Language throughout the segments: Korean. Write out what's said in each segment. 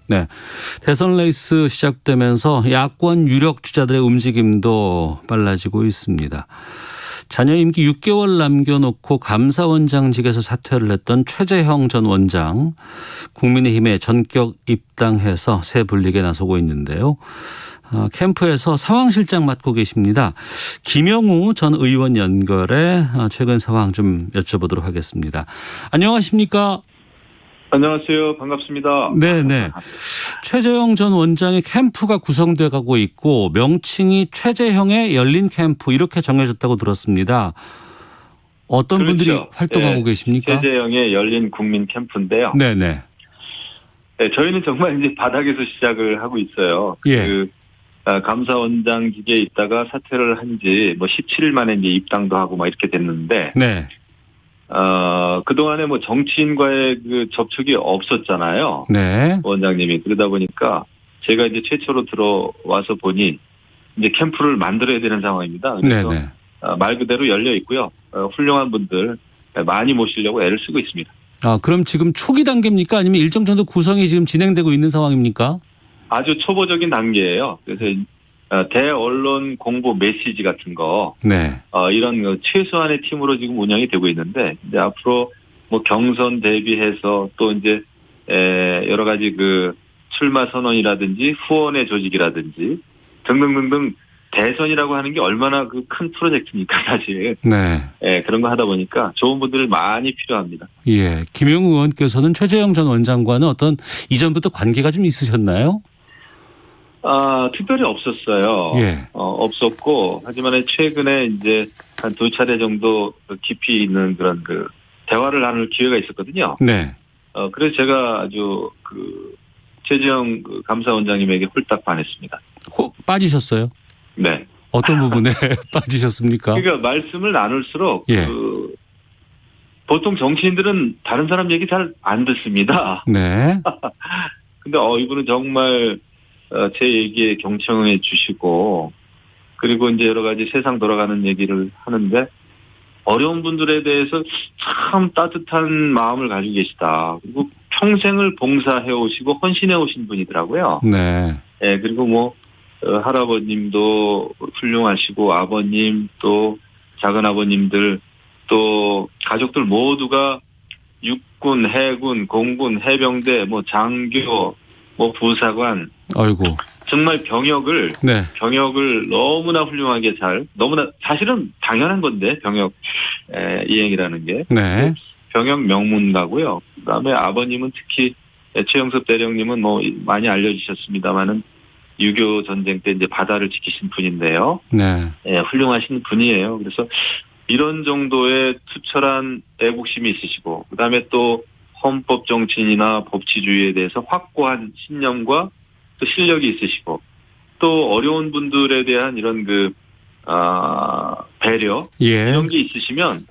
네. 대선 레이스 시작되면서 야권 유력 주자들의 움직임도 빨라지고 있습니다. 자녀 임기 6개월 남겨놓고 감사원장직에서 사퇴를 했던 최재형 전 원장, 국민의힘에 전격 입당해서 새 불리기에 나서고 있는데요. 캠프에서 상황실장 맡고 계십니다. 김영우 전 의원 연결해 최근 상황 좀 여쭤보도록 하겠습니다. 안녕하십니까? 안녕하세요. 반갑습니다. 네네. 최재형 전 원장의 캠프가 구성돼 가고 있고 명칭이 최재형의 열린 캠프 이렇게 정해졌다고 들었습니다. 어떤 그렇죠. 분들이 활동하고 계십니까? 최재형의 열린 국민 캠프인데요. 네네. 네, 저희는 정말 이제 바닥에서 시작을 하고 있어요. 예. 감사원장직에 있다가 사퇴를 한 지 뭐 17일 만에 이제 입당도 하고 막 이렇게 됐는데, 네. 그동안에 뭐 정치인과의 그 접촉이 없었잖아요. 네. 원장님이. 그러다 보니까 제가 이제 최초로 들어와서 보니 이제 캠프를 만들어야 되는 상황입니다. 그래서 네네. 말 그대로 열려 있고요. 훌륭한 분들 많이 모시려고 애를 쓰고 있습니다. 그럼 지금 초기 단계입니까? 아니면 일정 정도 구성이 지금 진행되고 있는 상황입니까? 아주 초보적인 단계예요. 그래서 대언론 공보 메시지 같은 거, 네. 이런 최소한의 팀으로 지금 운영이 되고 있는데, 이제 앞으로 뭐 경선 대비해서 또 이제 여러 가지 그 출마 선언이라든지 후원의 조직이라든지 등등등등 대선이라고 하는 게 얼마나 그 큰 프로젝트입니까, 사실. 네. 그런 거 하다 보니까 좋은 분들 많이 필요합니다. 예. 김영우 의원께서는 최재형 전 원장과는 어떤 이전부터 관계가 좀 있으셨나요? 특별히 없었어요. 예. 없었고, 하지만 최근에 이제 한 2차례 정도 깊이 있는 그런 그 대화를 나눌 기회가 있었거든요. 네. 그래서 제가 아주 최재형 감사원장님에게 홀딱 반했습니다. 빠지셨어요? 네. 어떤 부분에 빠지셨습니까? 그러니까 말씀을 나눌수록, 예. 보통 정치인들은 다른 사람 얘기 잘 안 듣습니다. 네. 근데 이분은 정말 제 얘기에 경청해 주시고, 그리고 이제 여러 가지 세상 돌아가는 얘기를 하는데 어려운 분들에 대해서 참 따뜻한 마음을 가지고 계시다. 그리고 평생을 봉사해 오시고 헌신해 오신 분이더라고요. 네. 예, 그리고 뭐 할아버님도 훌륭하시고 아버님 또 작은 아버님들 또 가족들 모두가 육군, 해군, 공군, 해병대, 뭐 장교, 뭐 부사관, 아이고. 정말 병역을 너무나 훌륭하게 너무나 사실은 당연한 건데 병역 이행이라는 게. 네. 병역 명문가고요. 그다음에 아버님은 특히 최영섭 대령님은 뭐 많이 알려주셨습니다만은 6.25 전쟁 때 이제 바다를 지키신 분인데요. 네. 훌륭하신 분이에요. 그래서 이런 정도의 투철한 애국심이 있으시고, 그다음에 또 헌법 정치인이나 법치주의에 대해서 확고한 신념과 또 실력이 있으시고, 또 어려운 분들에 대한 이런 배려, 예. 이런 게 있으시면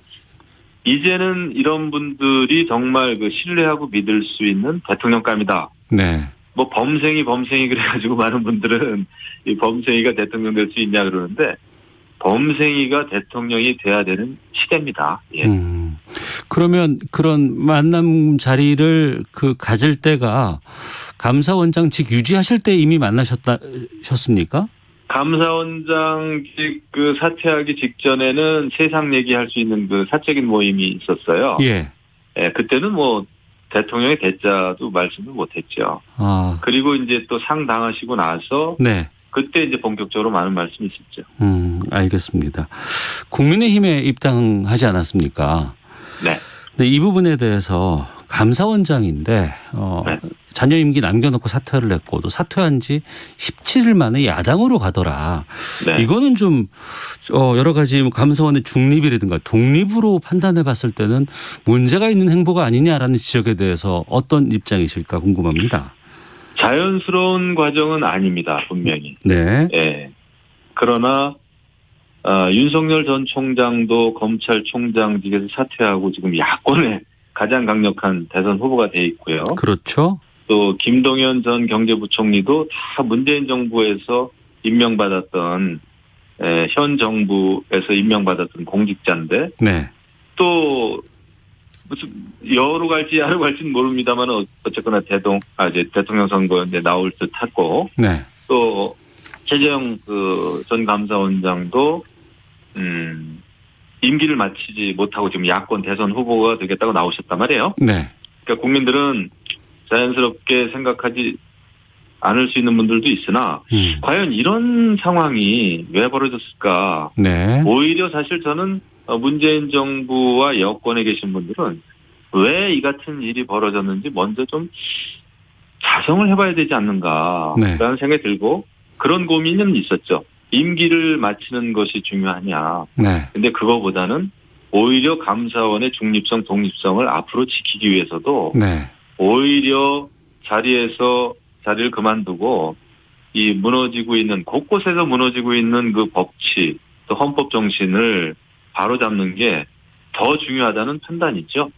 이제는 이런 분들이 정말 신뢰하고 믿을 수 있는 대통령감이다. 네. 뭐 범생이 그래가지고 많은 분들은 이 범생이가 대통령 될 수 있냐 그러는데, 범생이가 대통령이 돼야 되는 시대입니다. 예. 그러면 그런 만남 자리를 가질 때가 감사원장직 유지하실 때 이미 만나셨습니까? 감사원장직 사퇴하기 직전에는 세상 얘기할 수 있는 사적인 모임이 있었어요. 예. 그때는 뭐 대통령의 대자도 말씀을 못했죠. 그리고 이제 또 상 당하시고 나서 네. 그때 이제 본격적으로 많은 말씀이 있었죠. 알겠습니다. 국민의힘에 입당하지 않았습니까? 네. 근데 이 부분에 대해서 감사원장인데 네. 자녀 임기 남겨놓고 사퇴를 했고 또 사퇴한 지 17일 만에 야당으로 가더라. 네. 이거는 좀 여러 가지 감사원의 중립이라든가 독립으로 판단해 봤을 때는 문제가 있는 행보가 아니냐라는 지적에 대해서 어떤 입장이실까 궁금합니다. 자연스러운 과정은 아닙니다. 분명히. 네. 예. 그러나 윤석열 전 총장도 검찰총장직에서 사퇴하고 지금 야권의 가장 강력한 대선 후보가 돼 있고요. 그렇죠. 또 김동연 전 경제부총리도 다 문재인 정부에서 임명받았던 현 정부에서 임명받았던 공직자인데, 네. 또 무슨 여로 갈지 야로 갈지는 모릅니다만 어쨌거나 이제 대통령 선거 이제 나올 듯하고 네. 또 최재형 그 전 감사원장도 임기를 마치지 못하고 지금 야권 대선 후보가 되겠다고 나오셨단 말이에요. 네. 그러니까 국민들은 자연스럽게 생각하지 않을 수 있는 분들도 있으나 과연 이런 상황이 왜 벌어졌을까? 네. 오히려 사실 저는 문재인 정부와 여권에 계신 분들은 왜 이 같은 일이 벌어졌는지 먼저 좀 자성을 해봐야 되지 않는가라는 네. 생각이 들고 그런 고민은 있었죠. 임기를 마치는 것이 중요하냐. 네. 근데 그거보다는 오히려 감사원의 중립성, 독립성을 앞으로 지키기 위해서도 네. 오히려 자리를 그만두고 이 곳곳에서 무너지고 있는 그 법치 또 헌법 정신을 바로잡는 게 더 중요하다는 판단이죠.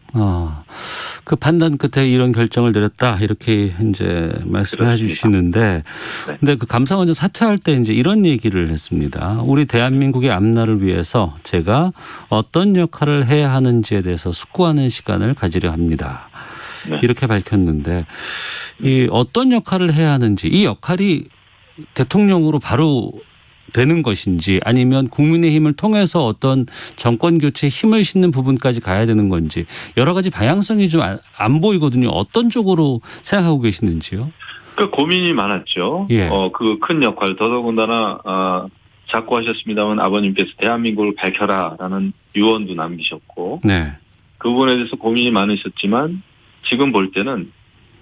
그 판단 끝에 이런 결정을 내렸다 이렇게 이제 말씀해 주시는데, 네. 근데 그 감사원장 사퇴할 때 이제 이런 얘기를 했습니다. 우리 대한민국의 앞날을 위해서 제가 어떤 역할을 해야 하는지에 대해서 숙고하는 시간을 가지려 합니다. 네. 이렇게 밝혔는데, 이 어떤 역할을 해야 하는지, 이 역할이 대통령으로 바로 되는 것인지 아니면 국민의힘을 통해서 어떤 정권 교체에 힘을 싣는 부분까지 가야 되는 건지 여러 가지 방향성이 좀 안 보이거든요. 어떤 쪽으로 생각하고 계시는지요? 그 고민이 많았죠. 예. 그 큰 역할 더더군다나 자꾸 하셨습니다만 아버님께서 대한민국을 밝혀라라는 유언도 남기셨고 네. 그 부분에 대해서 고민이 많으셨지만 지금 볼 때는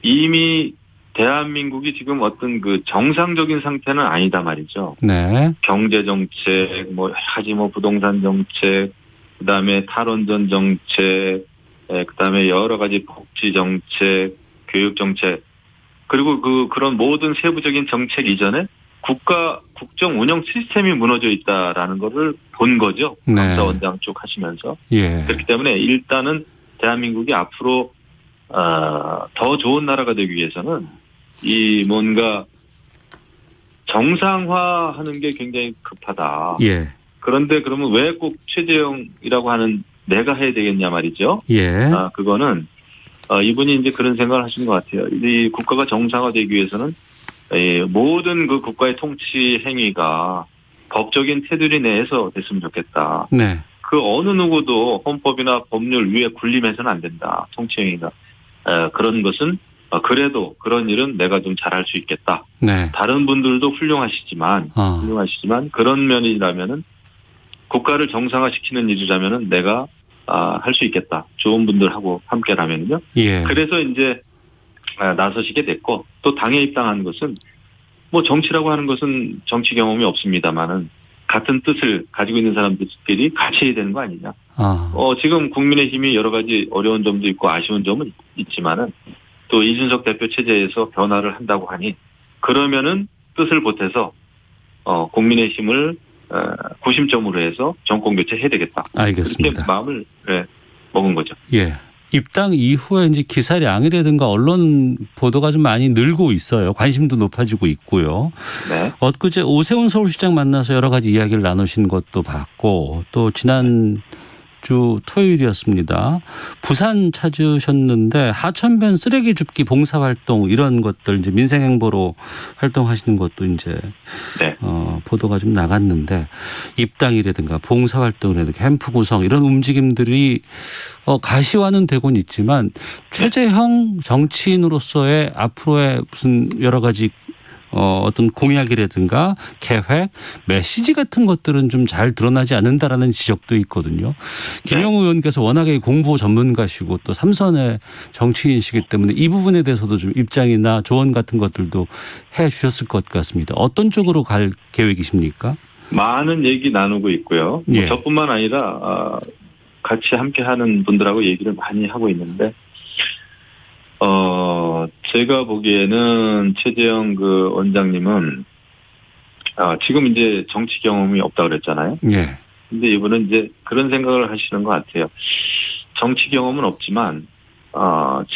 이미 대한민국이 지금 어떤 그 정상적인 상태는 아니다 말이죠. 네. 경제 정책, 여러 가지 부동산 정책, 그다음에 탈원전 정책, 그다음에 여러 가지 복지 정책, 교육 정책, 그리고 그런 모든 세부적인 정책 이전에 국정 운영 시스템이 무너져 있다라는 거를 본 거죠. 네. 감사원장 쪽 하시면서. 예. 그렇기 때문에 일단은 대한민국이 앞으로 더 좋은 나라가 되기 위해서는 이 뭔가 정상화하는 게 굉장히 급하다. 예. 그런데 그러면 왜 꼭 최재형이라고 하는 내가 해야 되겠냐 말이죠. 예. 그거는 이분이 이제 그런 생각을 하시는 것 같아요. 이 국가가 정상화되기 위해서는 모든 그 국가의 통치 행위가 법적인 테두리 내에서 됐으면 좋겠다. 네. 그 어느 누구도 헌법이나 법률 위에 군림해서는 안 된다. 통치 행위가. 그런 것은 그래도 그런 일은 내가 좀 잘할 수 있겠다. 네. 다른 분들도 훌륭하시지만 그런 면이라면은 국가를 정상화시키는 일이라면은 내가 할 수 있겠다. 좋은 분들하고 함께라면요. 예. 그래서 이제 나서시게 됐고 또 당에 입당한 것은 정치라고 하는 것은 정치 경험이 없습니다만은 같은 뜻을 가지고 있는 사람들끼리 같이 해야 되는 거 아니냐. 지금 국민의힘이 여러 가지 어려운 점도 있고 아쉬운 점은 있지만은 또 이준석 대표 체제에서 변화를 한다고 하니 그러면은 뜻을 보태서 국민의힘을 구심점으로 해서 정권 교체해야 되겠다. 알겠습니다. 그렇게 마음을 먹은 거죠. 예. 입당 이후에 이제 기사량이라든가 언론 보도가 좀 많이 늘고 있어요. 관심도 높아지고 있고요. 네. 엊그제 오세훈 서울시장 만나서 여러 가지 이야기를 나누신 것도 봤고 또 지난주 토요일이었습니다. 부산 찾으셨는데 하천변 쓰레기 줍기 봉사활동 이런 것들 이제 민생행보로 활동하시는 것도 이제 네. 보도가 좀 나갔는데 입당이라든가 봉사활동이라든가 캠프 구성 이런 움직임들이 가시화는 되곤 있지만 최재형 정치인으로서의 앞으로의 무슨 여러 가지 어떤 공약이라든가 계획, 메시지 같은 것들은 좀 잘 드러나지 않는다라는 지적도 있거든요. 김영우 의원께서 워낙에 공보 전문가시고 또 삼선의 정치인이시기 때문에 이 부분에 대해서도 좀 입장이나 조언 같은 것들도 해 주셨을 것 같습니다. 어떤 쪽으로 갈 계획이십니까? 많은 얘기 나누고 있고요. 예. 저뿐만 아니라 같이 함께하는 분들하고 얘기를 많이 하고 있는데 제가 보기에는 최재형 그 원장님은 지금 이제 정치 경험이 없다고 그랬잖아요. 예. 근데 이분은 이제 그런 생각을 하시는 것 같아요. 정치 경험은 없지만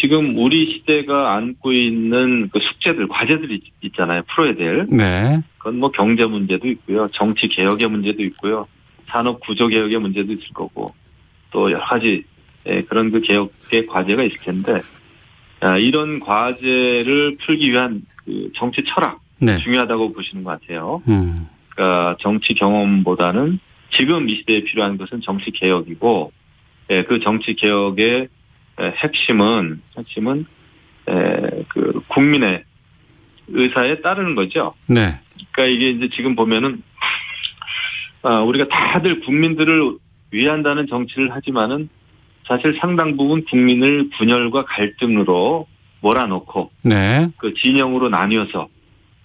지금 우리 시대가 안고 있는 그 숙제들, 과제들이 있잖아요. 풀어야 될. 네. 그건 경제 문제도 있고요. 정치 개혁의 문제도 있고요. 산업 구조 개혁의 문제도 있을 거고 또 여러 가지 그런 그 개혁의 과제가 있을 텐데 이런 과제를 풀기 위한 그 정치 철학 네. 중요하다고 보시는 것 같아요. 그러니까 정치 경험보다는 지금 이 시대에 필요한 것은 정치 개혁이고 그 정치 개혁의 핵심은 그 국민의 의사에 따르는 거죠. 네. 그러니까 이게 이제 지금 보면은 우리가 다들 국민들을 위한다는 정치를 하지만은 사실 상당 부분 국민을 분열과 갈등으로 몰아넣고 네. 그 진영으로 나뉘어서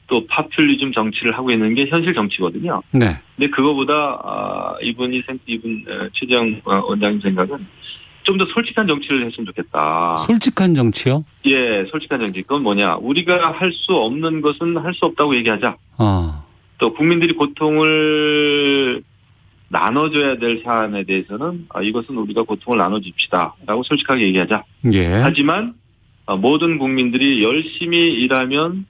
또 파퓰리즘 정치를 하고 있는 게 현실 정치거든요. 네. 근데 그거보다 이분 최재형 원장님 생각은 좀 더 솔직한 정치를 했으면 좋겠다. 솔직한 정치요? 예, 솔직한 정치. 그건 뭐냐? 우리가 할 수 없는 것은 할 수 없다고 얘기하자. 또 국민들이 고통을 나눠줘야 될 사안에 대해서는 이것은 우리가 고통을 나눠줍시다라고 솔직하게 얘기하자. 예. 하지만 모든 국민들이 열심히 일하면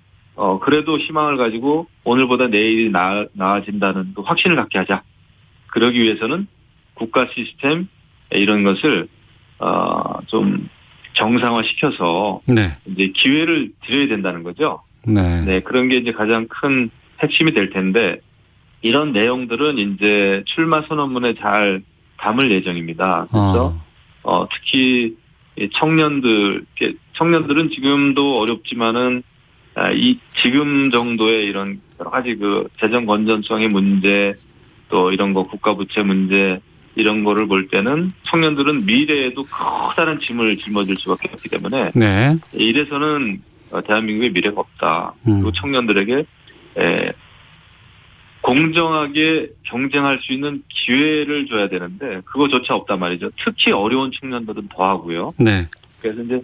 그래도 희망을 가지고 오늘보다 내일이 나아진다는 또 확신을 갖게 하자. 그러기 위해서는 국가 시스템 이런 것을 좀 정상화시켜서 네. 이제 기회를 드려야 된다는 거죠. 네. 네, 그런 게 이제 가장 큰 핵심이 될 텐데 이런 내용들은 이제 출마 선언문에 잘 담을 예정입니다. 그래서 특히 청년들은 지금도 어렵지만은 이 지금 정도의 이런 여러 가지 그 재정 건전성의 문제 또 이런 거 국가 부채 문제 이런 거를 볼 때는 청년들은 미래에도 커다란 짐을 짊어질 수밖에 없기 때문에 네. 이래서는 대한민국의 미래가 없다. 그리고 청년들에게 공정하게 경쟁할 수 있는 기회를 줘야 되는데 그거조차 없단 말이죠. 특히 어려운 청년들은 더 하고요. 네. 그래서 이제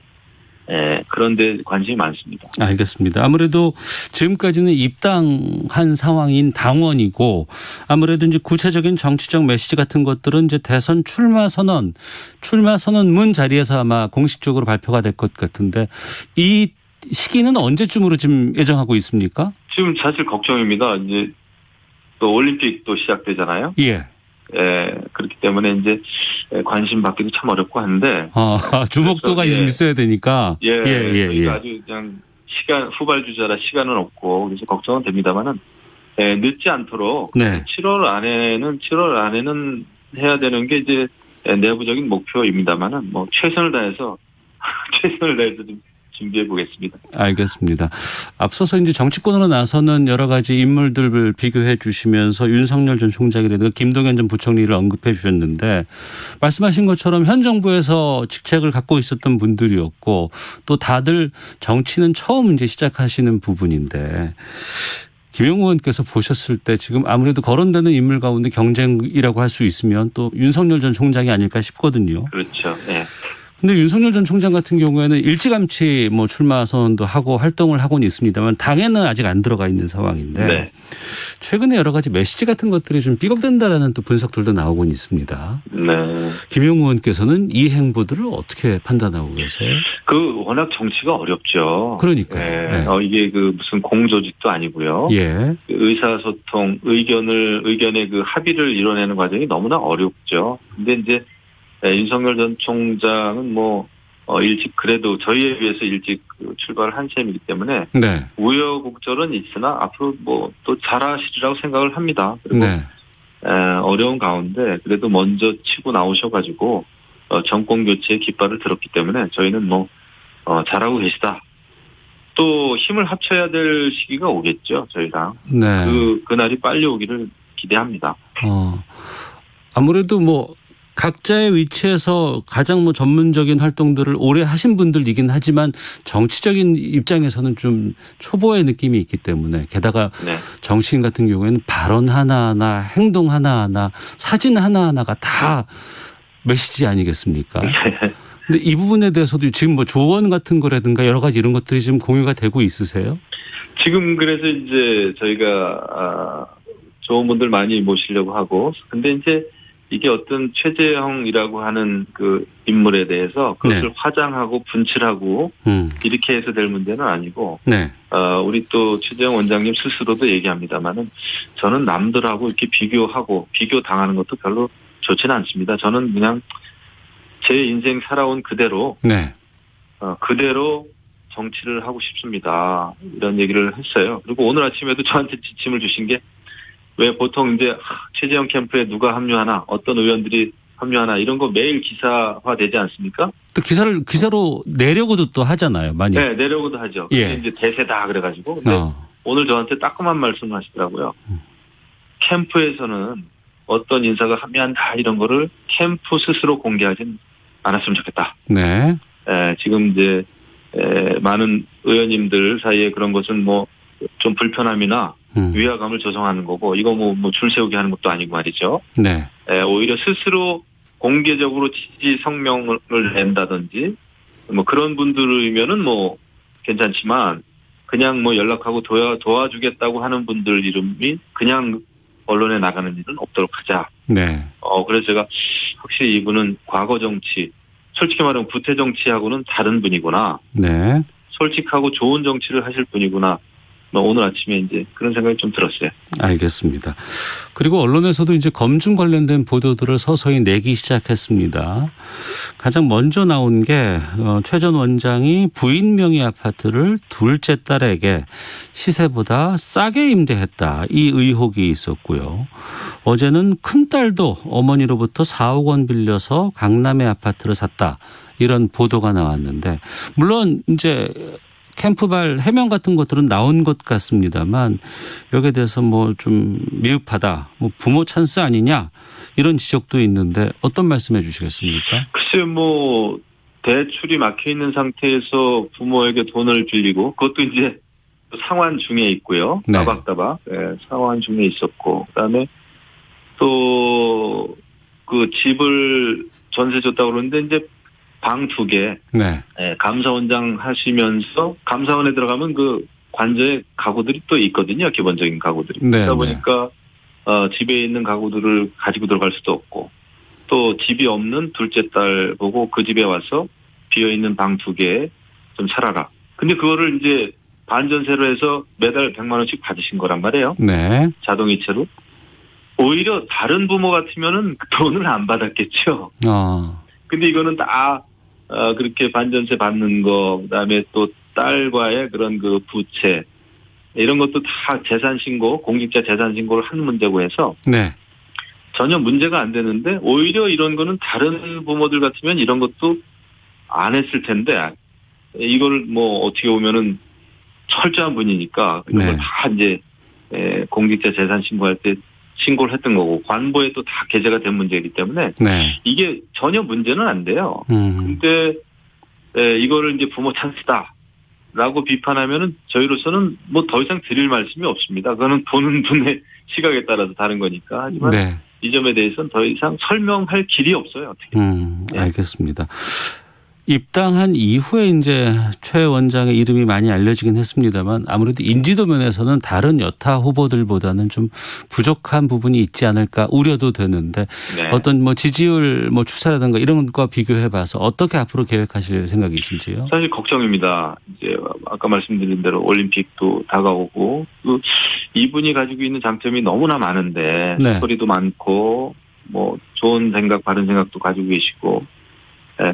그런 데 관심이 많습니다. 알겠습니다. 아무래도 지금까지는 입당한 상황인 당원이고 아무래도 이제 구체적인 정치적 메시지 같은 것들은 이제 대선 출마 선언문 자리에서 아마 공식적으로 발표가 될 것 같은데 이 시기는 언제쯤으로 지금 예정하고 있습니까? 지금 사실 걱정입니다. 이제 또 올림픽도 시작되잖아요. 예. 그렇기 때문에 이제 관심 받기도 참 어렵고 한데. 주목도가 좀 있어야 되니까. 예. 아주 그냥 후발주자라 시간은 없고 그래서 걱정은 됩니다만은 늦지 않도록 네. 7월 안에는 해야 되는 게 이제 내부적인 목표입니다만은 뭐 최선을 다해서 좀 준비해 보겠습니다. 알겠습니다. 앞서서 이제 정치권으로 나서는 여러 가지 인물들을 비교해 주시면서 윤석열 전 총장이라든가 김동연 전 부총리를 언급해 주셨는데 말씀하신 것처럼 현 정부에서 직책을 갖고 있었던 분들이었고 또 다들 정치는 처음 이제 시작하시는 부분인데 김영우 의원께서 보셨을 때 지금 아무래도 거론되는 인물 가운데 경쟁이라고 할 수 있으면 또 윤석열 전 총장이 아닐까 싶거든요. 그렇죠. 네. 근데 윤석열 전 총장 같은 경우에는 일찌감치 뭐 출마 선언도 하고 활동을 하고는 있습니다만 당에는 아직 안 들어가 있는 상황인데 네. 최근에 여러 가지 메시지 같은 것들이 좀 삐걱된다라는 또 분석들도 나오곤 있습니다. 네. 김용우 의원께서는 이 행보들을 어떻게 판단하고 계세요? 워낙 정치가 어렵죠. 그러니까요. 네. 이게 무슨 공조직도 아니고요. 예. 의사소통, 의견의 그 합의를 이뤄내는 과정이 너무나 어렵죠. 근데 이제 윤석열 전 총장은 그래도 저희에 비해서 일찍 출발을 한 셈이기 때문에 네. 우여곡절은 있으나 앞으로 또 잘하시리라고 생각을 합니다. 그리고 네. 어려운 가운데 그래도 먼저 치고 나오셔가지고 정권 교체의 깃발을 들었기 때문에 저희는 잘하고 계시다. 또 힘을 합쳐야 될 시기가 오겠죠. 저희랑 네. 그날이 빨리 오기를 기대합니다. 아무래도 각자의 위치에서 가장 전문적인 활동들을 오래 하신 분들이긴 하지만 정치적인 입장에서는 좀 초보의 느낌이 있기 때문에 게다가 네. 정치인 같은 경우에는 발언 하나하나 행동 하나하나 사진 하나하나가 다 메시지 아니겠습니까? 근데 이 부분에 대해서도 지금 조언 같은 거라든가 여러 가지 이런 것들이 지금 공유가 되고 있으세요? 지금 그래서 이제 저희가 좋은 분들 많이 모시려고 하고 근데 이제 이게 어떤 최재형이라고 하는 그 인물에 대해서 그것을 네. 화장하고 분칠하고 이렇게 해서 될 문제는 아니고 네. 우리 또 최재형 원장님 스스로도 얘기합니다만은 저는 남들하고 이렇게 비교 당하는 것도 별로 좋지는 않습니다. 저는 그냥 제 인생 살아온 그대로 네. 그대로 정치를 하고 싶습니다. 이런 얘기를 했어요. 그리고 오늘 아침에도 저한테 지침을 주신 게 왜 보통 이제 최재형 캠프에 누가 합류하나 어떤 의원들이 합류하나 이런 거 매일 기사화 되지 않습니까? 또 기사로 내려고도 또 하잖아요. 많이. 네, 내려오고도 하죠. 예. 근데 이제 대세다 그래가지고. 근데 오늘 저한테 따끔한 말씀을 하시더라고요. 캠프에서는 어떤 인사가 합류한다 이런 거를 캠프 스스로 공개하진 않았으면 좋겠다. 네. 지금 이제 많은 의원님들 사이에 그런 것은 뭐 좀 불편함이나 위화감을 조성하는 거고 이거 뭐 줄 세우게 하는 것도 아니고 말이죠. 네. 오히려 스스로 공개적으로 지지 성명을 낸다든지 뭐 그런 분들이면은 뭐 괜찮지만 그냥 뭐 연락하고 도와주겠다고 하는 분들 이름이 그냥 언론에 나가는 일은 없도록 하자. 네. 그래서 제가 확실히 이분은 과거 정치, 솔직히 말하면 구태 정치하고는 다른 분이구나. 네. 솔직하고 좋은 정치를 하실 분이구나. 오늘 아침에 이제 그런 생각이 좀 들었어요. 알겠습니다. 그리고 언론에서도 이제 검증 관련된 보도들을 서서히 내기 시작했습니다. 가장 먼저 나온 게 최 전 원장이 부인 명의 아파트를 둘째 딸에게 시세보다 싸게 임대했다. 이 의혹이 있었고요. 어제는 큰딸도 어머니로부터 4억 원 빌려서 강남의 아파트를 샀다. 이런 보도가 나왔는데 물론 이제 캠프발 해명 같은 것들은 나온 것 같습니다만 여기에 대해서 뭐 좀 미흡하다. 뭐 부모 찬스 아니냐 이런 지적도 있는데 어떤 말씀해 주시겠습니까? 글쎄요. 뭐 대출이 막혀 있는 상태에서 부모에게 돈을 빌리고 그것도 이제 상환 중에 있고요. 네. 따박따박 상환 중에 있었고 그다음에 또 그 집을 전세 줬다고 그러는데 이제 방 2개 네. 감사원장 하시면서 감사원에 들어가면 그 관저에 가구들이 또 있거든요. 기본적인 가구들이. 네, 그러다 보니까 집에 있는 가구들을 가지고 들어갈 수도 없고 또 집이 없는 둘째 딸 보고 그 집에 와서 비어있는 방 2개 좀 살아라. 근데 그거를 이제 반전세로 해서 매달 100만 원씩 받으신 거란 말이에요. 네. 자동이체로. 오히려 다른 부모 같으면은 돈을 안 받았겠죠. 근데 이거는 다 그렇게 반전세 받는 거, 그다음에 또 딸과의 그런 그 부채 이런 것도 다 재산 신고, 공직자 재산 신고를 하는 문제고 해서 네. 전혀 문제가 안 되는데 오히려 이런 거는 다른 부모들 같으면 이런 것도 안 했을 텐데 이걸 뭐 어떻게 보면은 철저한 분이니까 이런 걸 다 이제 공직자 재산 신고할 때 신고를 했던 거고 관보에 또 다 게재가 된 문제이기 때문에 이게 전혀 문제는 안 돼요. 근데 이거를 이제 부모 찬스다라고 비판하면은 저희로서는 뭐 더 이상 드릴 말씀이 없습니다. 그거는 보는 분의 시각에 따라서 다른 거니까. 하지만 이 점에 대해서는 더 이상 설명할 길이 없어요. 어떻게? 알겠습니다. 입당한 이후에 이제 최 원장의 이름이 많이 알려지긴 했습니다만 아무래도 인지도 면에서는 다른 여타 후보들보다는 좀 부족한 부분이 있지 않을까 우려도 되는데 어떤 뭐 지지율 뭐 추세라든가 이런 것과 비교해봐서 어떻게 앞으로 계획하실 생각이신지요? 사실 걱정입니다. 이제 아까 말씀드린 대로 올림픽도 다가오고 이분이 가지고 있는 장점이 너무나 많은데 소리도 많고 뭐 좋은 생각, 바른 생각도 가지고 계시고.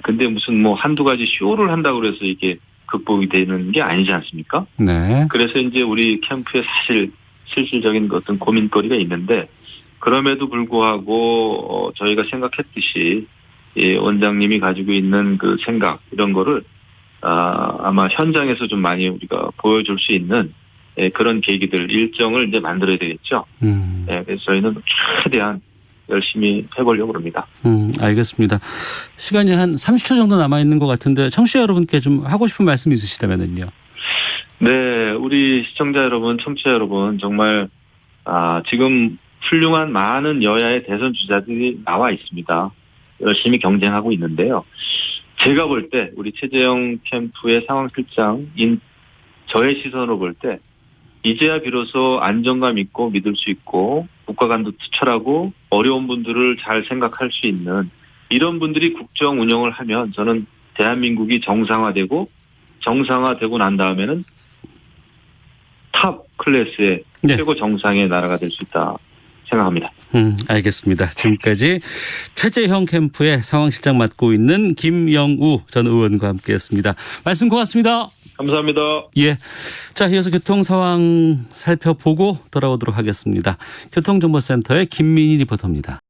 근데 무슨 뭐 한두 가지 쇼를 한다고 그래서 이게 극복이 되는 게 아니지 않습니까? 그래서 이제 우리 캠프에 사실 실질적인 어떤 고민거리가 있는데 그럼에도 불구하고 저희가 생각했듯이 원장님이 가지고 있는 그 생각 이런 거를 아마 현장에서 좀 많이 우리가 보여줄 수 있는 그런 계기들 일정을 이제 만들어야 되겠죠. 그래서 저희는 최대한 열심히 해보려고 합니다. 알겠습니다. 시간이 한 30초 정도 남아있는 것 같은데 청취자 여러분께 좀 하고 싶은 말씀 있으시다면요. 네. 우리 시청자 여러분, 청취자 여러분 정말 지금 훌륭한 많은 여야의 대선 주자들이 나와 있습니다. 열심히 경쟁하고 있는데요. 제가 볼 때 우리 최재형 캠프의 상황실장인 저의 시선으로 볼 때 이제야 비로소 안정감 있고 믿을 수 있고 국가관도 투철하고 어려운 분들을 잘 생각할 수 있는 이런 분들이 국정 운영을 하면 저는 대한민국이 정상화되고 난 다음에는 탑 클래스의 최고 정상의 나라가 될 수 있다. 생각합니다. 알겠습니다. 지금까지 최재형 캠프의 상황실장 맡고 있는 김영우 전 의원과 함께했습니다. 말씀 고맙습니다. 감사합니다. 예. 자, 이어서 교통 상황 살펴보고 돌아오도록 하겠습니다. 교통정보센터의 김민희 리포터입니다.